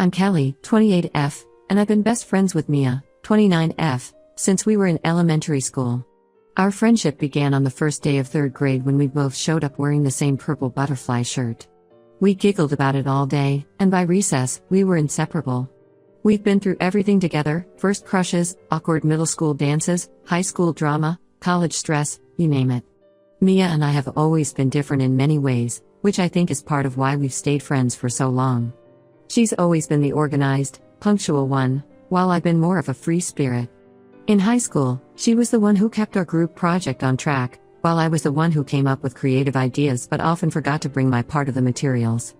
I'm Kelly, 28F, and I've been best friends with Mia, 29F, since we were in elementary school. Our friendship began on the first day of third grade when we both showed up wearing the same purple butterfly shirt. We giggled about it all day, and by recess, we were inseparable. We've been through everything together: first crushes, awkward middle school dances, high school drama, college stress, you name it. Mia and I have always been different in many ways, which I think is part of why we've stayed friends for so long. She's always been the organized, punctual one, while I've been more of a free spirit. In high school, she was the one who kept our group project on track, while I was the one who came up with creative ideas but often forgot to bring my part of the materials.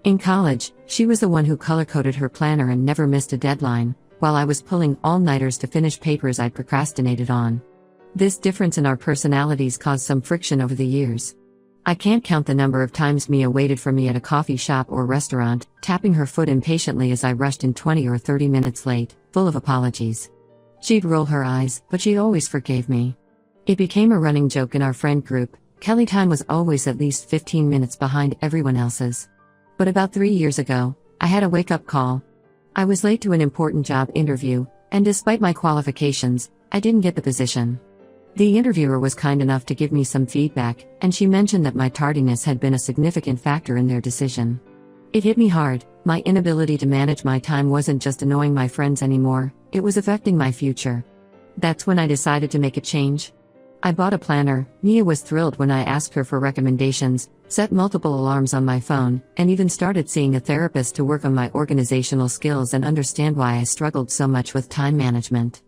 In college, she was the one who color-coded her planner and never missed a deadline, while I was pulling all-nighters to finish papers I'd procrastinated on. This difference in our personalities caused some friction over the years. I can't count the number of times Mia waited for me at a coffee shop or restaurant, tapping her foot impatiently as I rushed in 20 or 30 minutes late, full of apologies. She'd roll her eyes, but she always forgave me. It became a running joke in our friend group: Kelly time was always at least 15 minutes behind everyone else's. But about 3 years ago, I had a wake-up call. I was late to an important job interview, and despite my qualifications, I didn't get the position. The interviewer was kind enough to give me some feedback, and she mentioned that my tardiness had been a significant factor in their decision. It hit me hard. My inability to manage my time wasn't just annoying my friends anymore, it was affecting my future. That's when I decided to make a change. I bought a planner. Mia was thrilled when I asked her for recommendations, set multiple alarms on my phone, and even started seeing a therapist to work on my organizational skills and understand why I struggled so much with time management.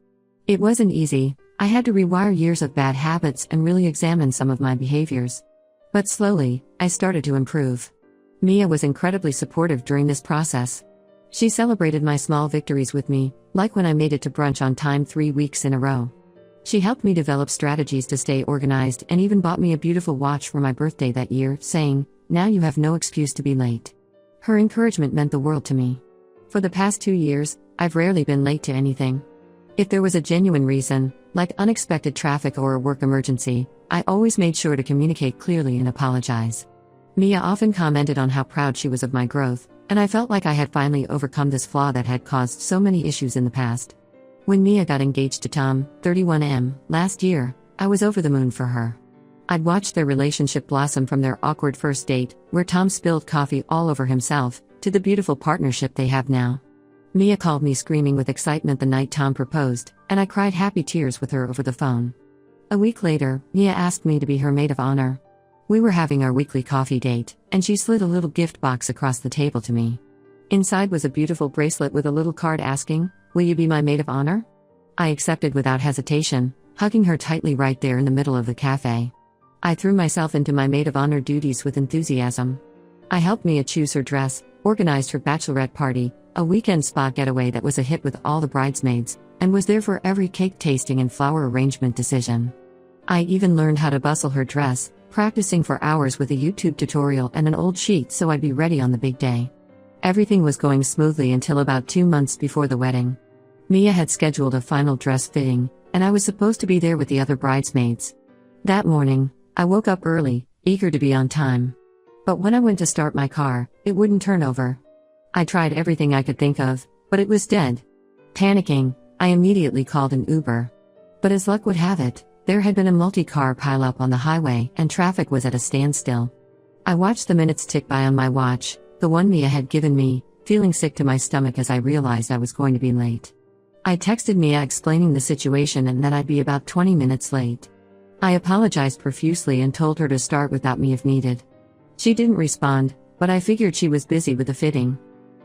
It wasn't easy. I had to rewire years of bad habits and really examine some of my behaviors. But slowly, I started to improve. Mia was incredibly supportive during this process. She celebrated my small victories with me, like when I made it to brunch on time 3 weeks in a row. She helped me develop strategies to stay organized and even bought me a beautiful watch for my birthday that year, saying, "Now you have no excuse to be late." Her encouragement meant the world to me. For the past 2 years, I've rarely been late to anything. If there was a genuine reason, like unexpected traffic or a work emergency, I always made sure to communicate clearly and apologize. Mia often commented on how proud she was of my growth, and I felt like I had finally overcome this flaw that had caused so many issues in the past. When Mia got engaged to Tom, 31M, last year, I was over the moon for her. I'd watched their relationship blossom from their awkward first date, where Tom spilled coffee all over himself, to the beautiful partnership they have now. Mia called me screaming with excitement the night Tom proposed, and I cried happy tears with her over the phone. A week later, Mia asked me to be her maid of honor. We were having our weekly coffee date, and she slid a little gift box across the table to me. Inside was a beautiful bracelet with a little card asking, "Will you be my maid of honor?" I accepted without hesitation, hugging her tightly right there in the middle of the cafe. I threw myself into my maid of honor duties with enthusiasm. I helped Mia choose her dress, organized her bachelorette party, a weekend spa getaway that was a hit with all the bridesmaids, and was there for every cake tasting and flower arrangement decision. I even learned how to bustle her dress, practicing for hours with a YouTube tutorial and an old sheet so I'd be ready on the big day. Everything was going smoothly until about 2 months before the wedding. Mia had scheduled a final dress fitting, and I was supposed to be there with the other bridesmaids. That morning, I woke up early, eager to be on time. But when I went to start my car, it wouldn't turn over. I tried everything I could think of, but it was dead. Panicking, I immediately called an Uber. But as luck would have it, there had been a multi-car pileup on the highway and traffic was at a standstill. I watched the minutes tick by on my watch, the one Mia had given me, feeling sick to my stomach as I realized I was going to be late. I texted Mia explaining the situation and that I'd be about 20 minutes late. I apologized profusely and told her to start without me if needed. She didn't respond, but I figured she was busy with the fitting.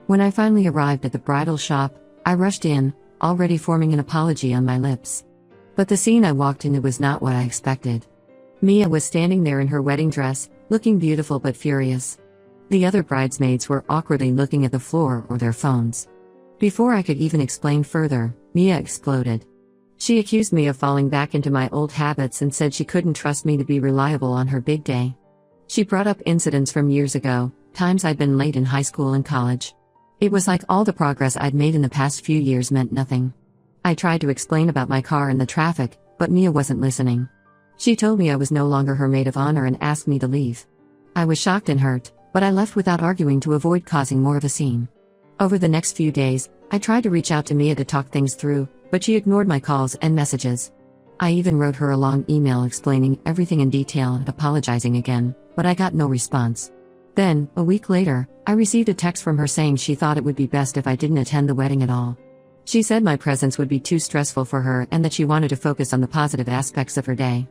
When I finally arrived at the bridal shop, I rushed in, already forming an apology on my lips. But the scene I walked into was not what I expected. Mia was standing there in her wedding dress, looking beautiful but furious. The other bridesmaids were awkwardly looking at the floor or their phones. Before I could even explain further, Mia exploded. She accused me of falling back into my old habits and said she couldn't trust me to be reliable on her big day. She brought up incidents from years ago, times I'd been late in high school and college. It was like all the progress I'd made in the past few years meant nothing. I tried to explain about my car and the traffic, but Mia wasn't listening. She told me I was no longer her maid of honor and asked me to leave. I was shocked and hurt, but I left without arguing to avoid causing more of a scene. Over the next few days, I tried to reach out to Mia to talk things through, but she ignored my calls and messages. I even wrote her a long email explaining everything in detail and apologizing again, but I got no response. Then, a week later, I received a text from her saying she thought it would be best if I didn't attend the wedding at all. She said my presence would be too stressful for her and that she wanted to focus on the positive aspects of her day.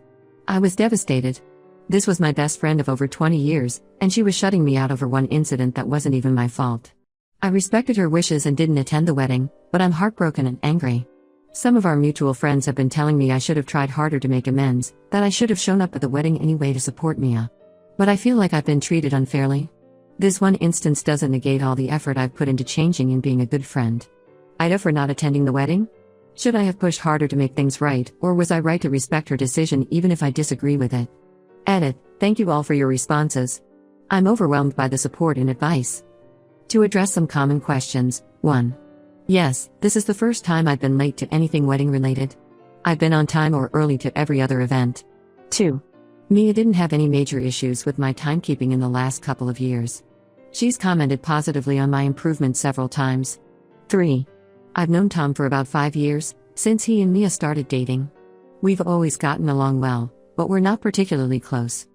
I was devastated. This was my best friend of over 20 years, and she was shutting me out over one incident that wasn't even my fault. I respected her wishes and didn't attend the wedding, but I'm heartbroken and angry. Some of our mutual friends have been telling me I should have tried harder to make amends, that I should have shown up at the wedding anyway to support Mia. But I feel like I've been treated unfairly. This one instance doesn't negate all the effort I've put into changing and being a good friend. Ida for not attending the wedding? Should I have pushed harder to make things right, or was I right to respect her decision even if I disagree with it? Edit. Thank you all for your responses. I'm overwhelmed by the support and advice. To address some common questions. 1. Yes, this is the first time I've been late to anything wedding related. I've been on time or early to every other event. 2. Mia didn't have any major issues with my timekeeping in the last couple of years. She's commented positively on my improvements several times. 3. I've known Tom for about 5 years, since he and Mia started dating. We've always gotten along well, but we're not particularly close.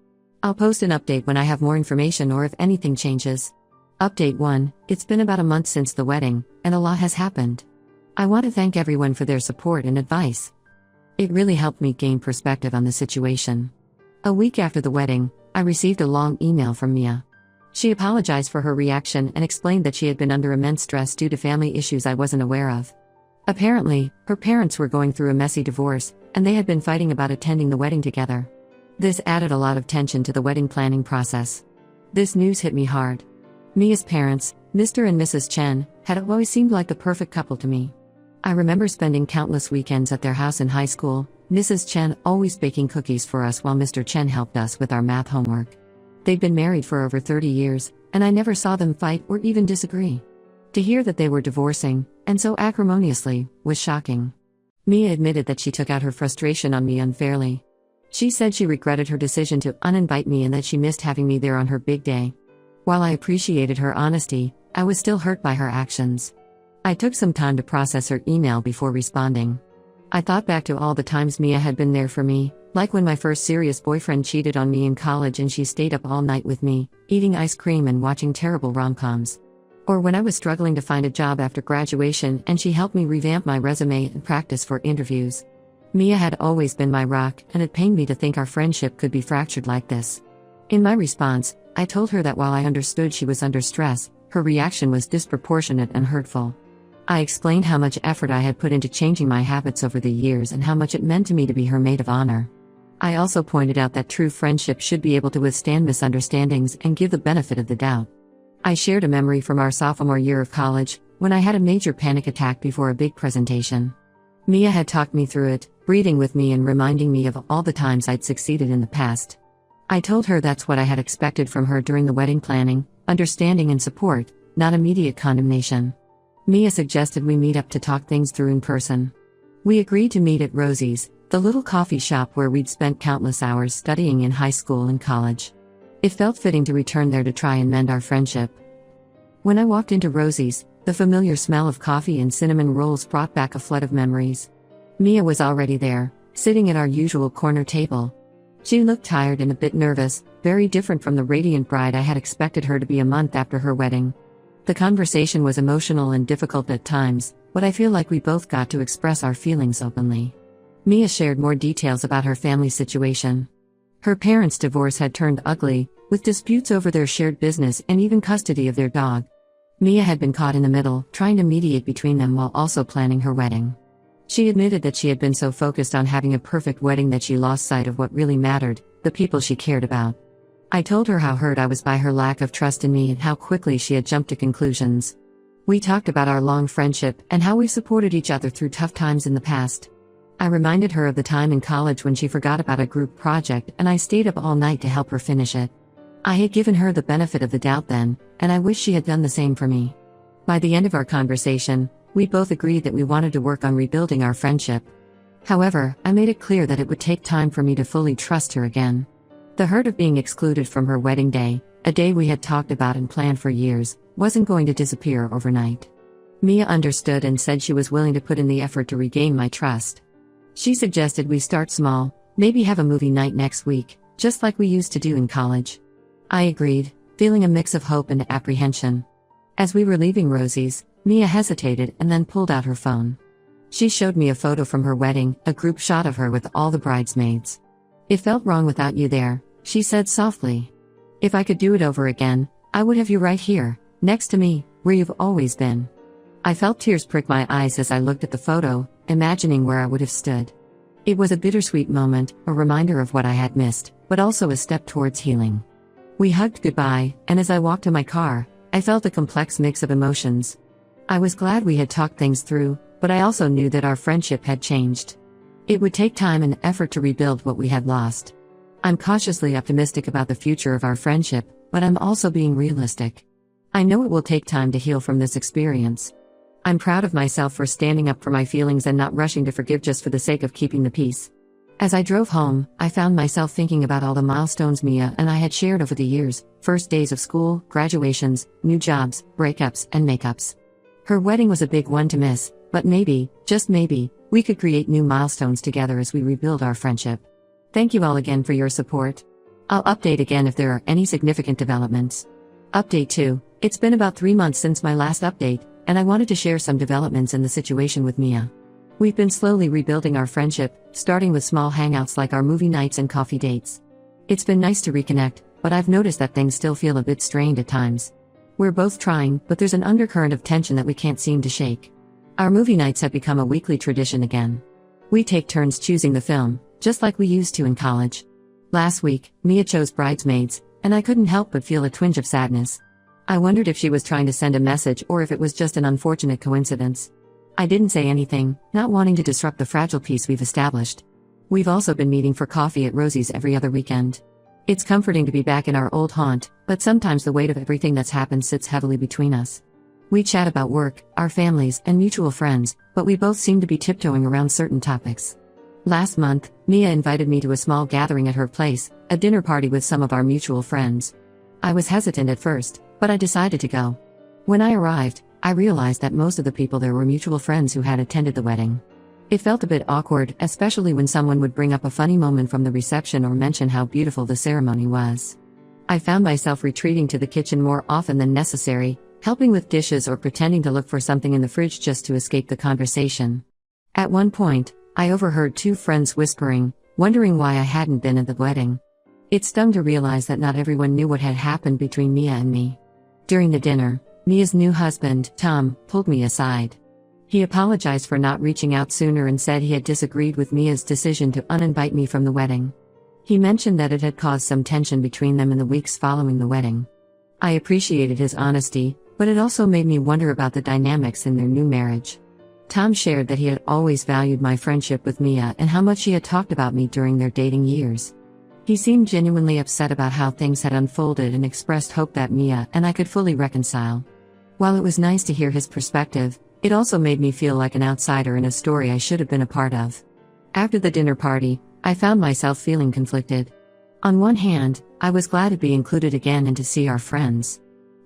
I'll post an update when I have more information or if anything changes. Update 1. It's been about a month since the wedding, and a lot has happened. I want to thank everyone for their support and advice. It really helped me gain perspective on the situation. A week after the wedding, I received a long email from Mia. She apologized for her reaction and explained that she had been under immense stress due to family issues I wasn't aware of. Apparently, her parents were going through a messy divorce, and they had been fighting about attending the wedding together. This added a lot of tension to the wedding planning process. This news hit me hard. Mia's parents, Mr. and Mrs. Chen, had always seemed like the perfect couple to me. I remember spending countless weekends at their house in high school, Mrs. Chen always baking cookies for us while Mr. Chen helped us with our math homework. They'd been married for over 30 years, and I never saw them fight or even disagree. To hear that they were divorcing, and so acrimoniously, was shocking. Mia admitted that she took out her frustration on me unfairly. She said she regretted her decision to uninvite me and that she missed having me there on her big day. While I appreciated her honesty, I was still hurt by her actions. I took some time to process her email before responding. I thought back to all the times Mia had been there for me, like when my first serious boyfriend cheated on me in college and she stayed up all night with me, eating ice cream and watching terrible rom-coms. Or when I was struggling to find a job after graduation and she helped me revamp my resume and practice for interviews. Mia had always been my rock, and it pained me to think our friendship could be fractured like this. In my response, I told her that while I understood she was under stress, her reaction was disproportionate and hurtful. I explained how much effort I had put into changing my habits over the years and how much it meant to me to be her maid of honor. I also pointed out that true friendship should be able to withstand misunderstandings and give the benefit of the doubt. I shared a memory from our sophomore year of college, when I had a major panic attack before a big presentation. Mia had talked me through it, breathing with me and reminding me of all the times I'd succeeded in the past. I told her that's what I had expected from her during the wedding planning, understanding and support, not immediate condemnation. Mia suggested we meet up to talk things through in person. We agreed to meet at Rosie's, the little coffee shop where we'd spent countless hours studying in high school and college. It felt fitting to return there to try and mend our friendship. When I walked into Rosie's, the familiar smell of coffee and cinnamon rolls brought back a flood of memories. Mia was already there, sitting at our usual corner table. She looked tired and a bit nervous, very different from the radiant bride I had expected her to be a month after her wedding. The conversation was emotional and difficult at times, but I feel like we both got to express our feelings openly. Mia shared more details about her family situation. Her parents' divorce had turned ugly, with disputes over their shared business and even custody of their dog. Mia had been caught in the middle, trying to mediate between them while also planning her wedding. She admitted that she had been so focused on having a perfect wedding that she lost sight of what really mattered, the people she cared about. I told her how hurt I was by her lack of trust in me and how quickly she had jumped to conclusions. We talked about our long friendship and how we supported each other through tough times in the past. I reminded her of the time in college when she forgot about a group project and I stayed up all night to help her finish it. I had given her the benefit of the doubt then, and I wish she had done the same for me. By the end of our conversation, we both agreed that we wanted to work on rebuilding our friendship. However, I made it clear that it would take time for me to fully trust her again. The hurt of being excluded from her wedding day, a day we had talked about and planned for years, wasn't going to disappear overnight. Mia understood and said she was willing to put in the effort to regain my trust. She suggested we start small, maybe have a movie night next week, just like we used to do in college. I agreed, feeling a mix of hope and apprehension. As we were leaving Rosie's, Mia hesitated and then pulled out her phone. She showed me a photo from her wedding, a group shot of her with all the bridesmaids. "It felt wrong without you there," she said softly. "If I could do it over again, I would have you right here, next to me, where you've always been." I felt tears prick my eyes as I looked at the photo, imagining where I would have stood. It was a bittersweet moment, a reminder of what I had missed, but also a step towards healing. We hugged goodbye, and as I walked to my car, I felt a complex mix of emotions. I was glad we had talked things through, but I also knew that our friendship had changed. It would take time and effort to rebuild what we had lost. I'm cautiously optimistic about the future of our friendship, but I'm also being realistic. I know it will take time to heal from this experience. I'm proud of myself for standing up for my feelings and not rushing to forgive just for the sake of keeping the peace. As I drove home, I found myself thinking about all the milestones Mia and I had shared over the years: first days of school, graduations, new jobs, breakups, and makeups. Her wedding was a big one to miss, but maybe, just maybe, we could create new milestones together as we rebuild our friendship. Thank you all again for your support. I'll update again if there are any significant developments. Update 2. It's been about 3 months since my last update, and I wanted to share some developments in the situation with Mia. We've been slowly rebuilding our friendship, starting with small hangouts like our movie nights and coffee dates. It's been nice to reconnect, but I've noticed that things still feel a bit strained at times. We're both trying, but there's an undercurrent of tension that we can't seem to shake. Our movie nights have become a weekly tradition again. We take turns choosing the film, just like we used to in college. Last week, Mia chose Bridesmaids, and I couldn't help but feel a twinge of sadness. I wondered if she was trying to send a message or if it was just an unfortunate coincidence. I didn't say anything, not wanting to disrupt the fragile peace we've established. We've also been meeting for coffee at Rosie's every other weekend. It's comforting to be back in our old haunt, but sometimes the weight of everything that's happened sits heavily between us. We chat about work, our families, and mutual friends, but we both seem to be tiptoeing around certain topics. Last month, Mia invited me to a small gathering at her place, a dinner party with some of our mutual friends. I was hesitant at first, but I decided to go. When I arrived, I realized that most of the people there were mutual friends who had attended the wedding. It felt a bit awkward, especially when someone would bring up a funny moment from the reception or mention how beautiful the ceremony was. I found myself retreating to the kitchen more often than necessary, helping with dishes or pretending to look for something in the fridge just to escape the conversation. At one point, I overheard 2 friends whispering, wondering why I hadn't been at the wedding. It stung to realize that not everyone knew what had happened between Mia and me. During the dinner, Mia's new husband, Tom, pulled me aside. He apologized for not reaching out sooner and said he had disagreed with Mia's decision to uninvite me from the wedding. He mentioned that it had caused some tension between them in the weeks following the wedding. I appreciated his honesty, but it also made me wonder about the dynamics in their new marriage. Tom shared that he had always valued my friendship with Mia and how much she had talked about me during their dating years. He seemed genuinely upset about how things had unfolded and expressed hope that Mia and I could fully reconcile. While it was nice to hear his perspective, it also made me feel like an outsider in a story I should have been a part of. After the dinner party, I found myself feeling conflicted. On one hand, I was glad to be included again and to see our friends.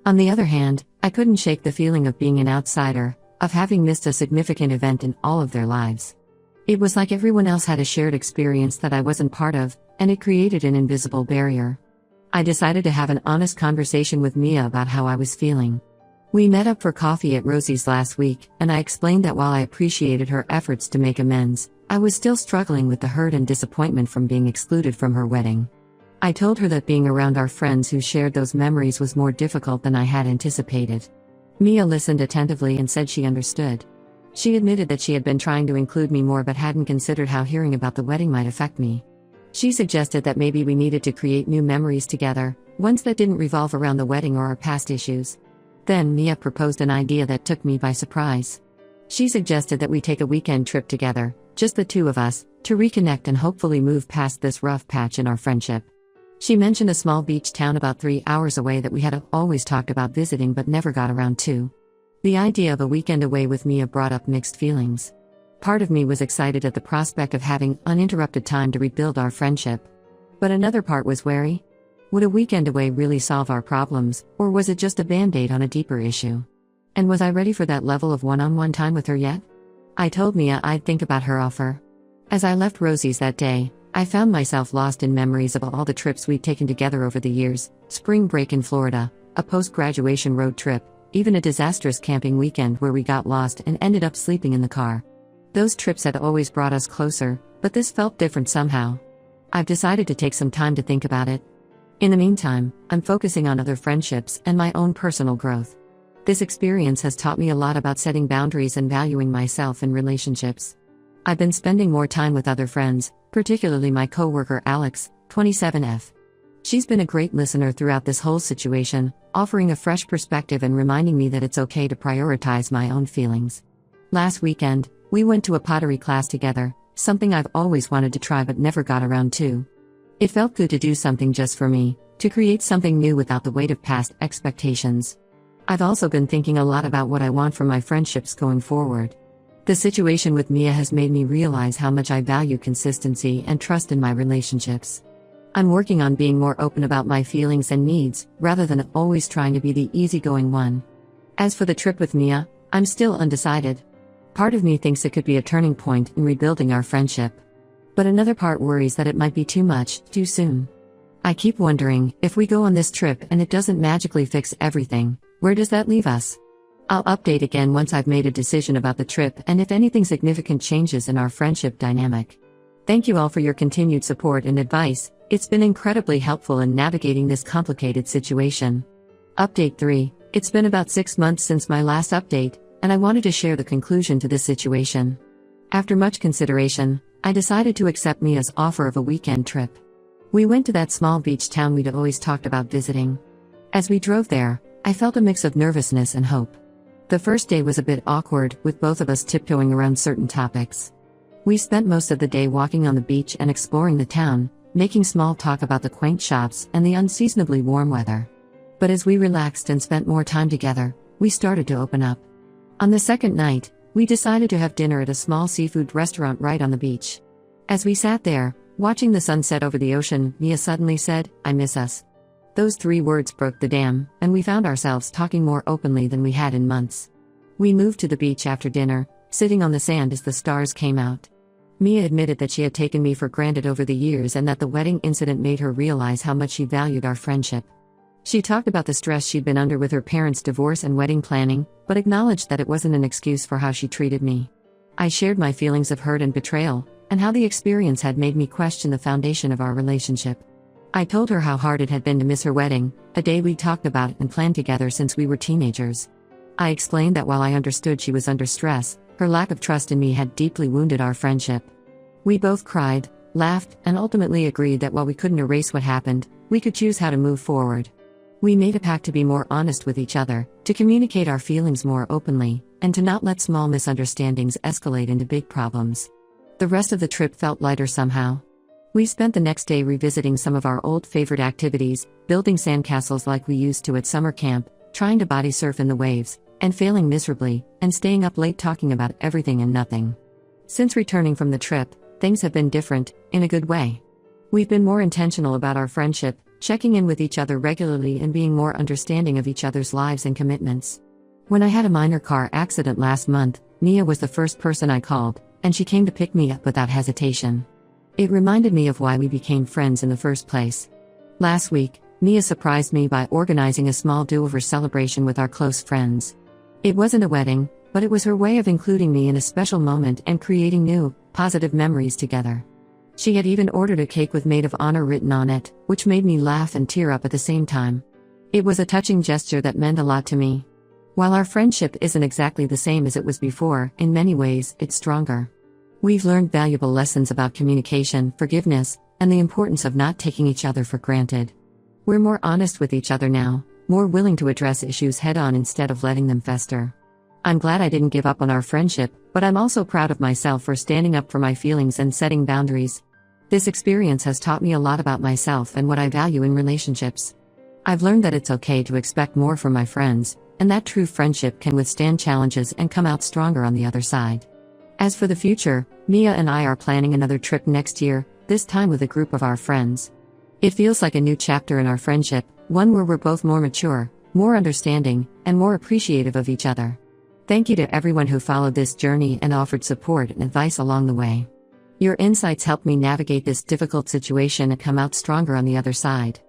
On the other hand, I couldn't shake the feeling of being an outsider, of having missed a significant event in all of their lives. It was like everyone else had a shared experience that I wasn't part of, and it created an invisible barrier. I decided to have an honest conversation with Mia about how I was feeling. We met up for coffee at Rosie's last week, and I explained that while I appreciated her efforts to make amends, I was still struggling with the hurt and disappointment from being excluded from her wedding. I told her that being around our friends who shared those memories was more difficult than I had anticipated. Mia listened attentively and said she understood. She admitted that she had been trying to include me more but hadn't considered how hearing about the wedding might affect me. She suggested that maybe we needed to create new memories together, ones that didn't revolve around the wedding or our past issues. Then Mia proposed an idea that took me by surprise. She suggested that we take a weekend trip together, just the 2 of us, to reconnect and hopefully move past this rough patch in our friendship. She mentioned a small beach town about 3 hours away that we had always talked about visiting but never got around to. The idea of a weekend away with Mia brought up mixed feelings. Part of me was excited at the prospect of having uninterrupted time to rebuild our friendship. But another part was wary. Would a weekend away really solve our problems, or was it just a band-aid on a deeper issue? And was I ready for that level of one-on-one time with her yet? I told Mia I'd think about her offer. As I left Rosie's that day, I found myself lost in memories of all the trips we'd taken together over the years: spring break in Florida, a post-graduation road trip, even a disastrous camping weekend where we got lost and ended up sleeping in the car. Those trips had always brought us closer, but this felt different somehow. I've decided to take some time to think about it. In the meantime, I'm focusing on other friendships and my own personal growth. This experience has taught me a lot about setting boundaries and valuing myself in relationships. I've been spending more time with other friends, particularly my coworker Alex, 27F. She's been a great listener throughout this whole situation, offering a fresh perspective and reminding me that it's okay to prioritize my own feelings. Last weekend, we went to a pottery class together, something I've always wanted to try but never got around to. It felt good to do something just for me, to create something new without the weight of past expectations. I've also been thinking a lot about what I want from my friendships going forward. The situation with Mia has made me realize how much I value consistency and trust in my relationships. I'm working on being more open about my feelings and needs, rather than always trying to be the easygoing one. As for the trip with Mia, I'm still undecided. Part of me thinks it could be a turning point in rebuilding our friendship. But another part worries that it might be too much, too soon. I keep wondering, if we go on this trip and it doesn't magically fix everything, where does that leave us? I'll update again once I've made a decision about the trip and if anything significant changes in our friendship dynamic. Thank you all for your continued support and advice. It's been incredibly helpful in navigating this complicated situation. Update 3. It's been about 6 months since my last update, and I wanted to share the conclusion to this situation. After much consideration, I decided to accept Mia's offer of a weekend trip. We went to that small beach town we'd always talked about visiting. As we drove there, I felt a mix of nervousness and hope. The first day was a bit awkward, with both of us tiptoeing around certain topics. We spent most of the day walking on the beach and exploring the town, making small talk about the quaint shops and the unseasonably warm weather. But as we relaxed and spent more time together, we started to open up. On the second night, we decided to have dinner at a small seafood restaurant right on the beach. As we sat there, watching the sunset over the ocean, Mia suddenly said, "I miss us." Those 3 words broke the dam, and we found ourselves talking more openly than we had in months. We moved to the beach after dinner, sitting on the sand as the stars came out. Mia admitted that she had taken me for granted over the years and that the wedding incident made her realize how much she valued our friendship. She talked about the stress she'd been under with her parents' divorce and wedding planning, but acknowledged that it wasn't an excuse for how she treated me. I shared my feelings of hurt and betrayal, and how the experience had made me question the foundation of our relationship. I told her how hard it had been to miss her wedding, a day we talked about and planned together since we were teenagers. I explained that while I understood she was under stress, her lack of trust in me had deeply wounded our friendship. We both cried, laughed, and ultimately agreed that while we couldn't erase what happened, we could choose how to move forward. We made a pact to be more honest with each other, to communicate our feelings more openly, and to not let small misunderstandings escalate into big problems. The rest of the trip felt lighter somehow. We spent the next day revisiting some of our old favorite activities, building sandcastles like we used to at summer camp, trying to body surf in the waves, and failing miserably, and staying up late talking about everything and nothing. Since returning from the trip, things have been different, in a good way. We've been more intentional about our friendship, checking in with each other regularly and being more understanding of each other's lives and commitments. When I had a minor car accident last month, Mia was the first person I called, and she came to pick me up without hesitation. It reminded me of why we became friends in the first place. Last week, Mia surprised me by organizing a small do-over celebration with our close friends. It wasn't a wedding, but it was her way of including me in a special moment and creating new, positive memories together. She had even ordered a cake with Maid of Honor written on it, which made me laugh and tear up at the same time. It was a touching gesture that meant a lot to me. While our friendship isn't exactly the same as it was before, in many ways, it's stronger. We've learned valuable lessons about communication, forgiveness, and the importance of not taking each other for granted. We're more honest with each other now, more willing to address issues head-on instead of letting them fester. I'm glad I didn't give up on our friendship, but I'm also proud of myself for standing up for my feelings and setting boundaries. This experience has taught me a lot about myself and what I value in relationships. I've learned that it's okay to expect more from my friends, and that true friendship can withstand challenges and come out stronger on the other side. As for the future, Mia and I are planning another trip next year, this time with a group of our friends. It feels like a new chapter in our friendship, one where we're both more mature, more understanding, and more appreciative of each other. Thank you to everyone who followed this journey and offered support and advice along the way. Your insights helped me navigate this difficult situation and come out stronger on the other side.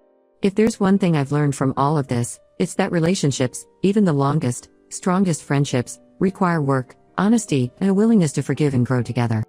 If there's one thing I've learned from all of this, it's that relationships, even the longest, strongest friendships, require work, honesty, and a willingness to forgive and grow together.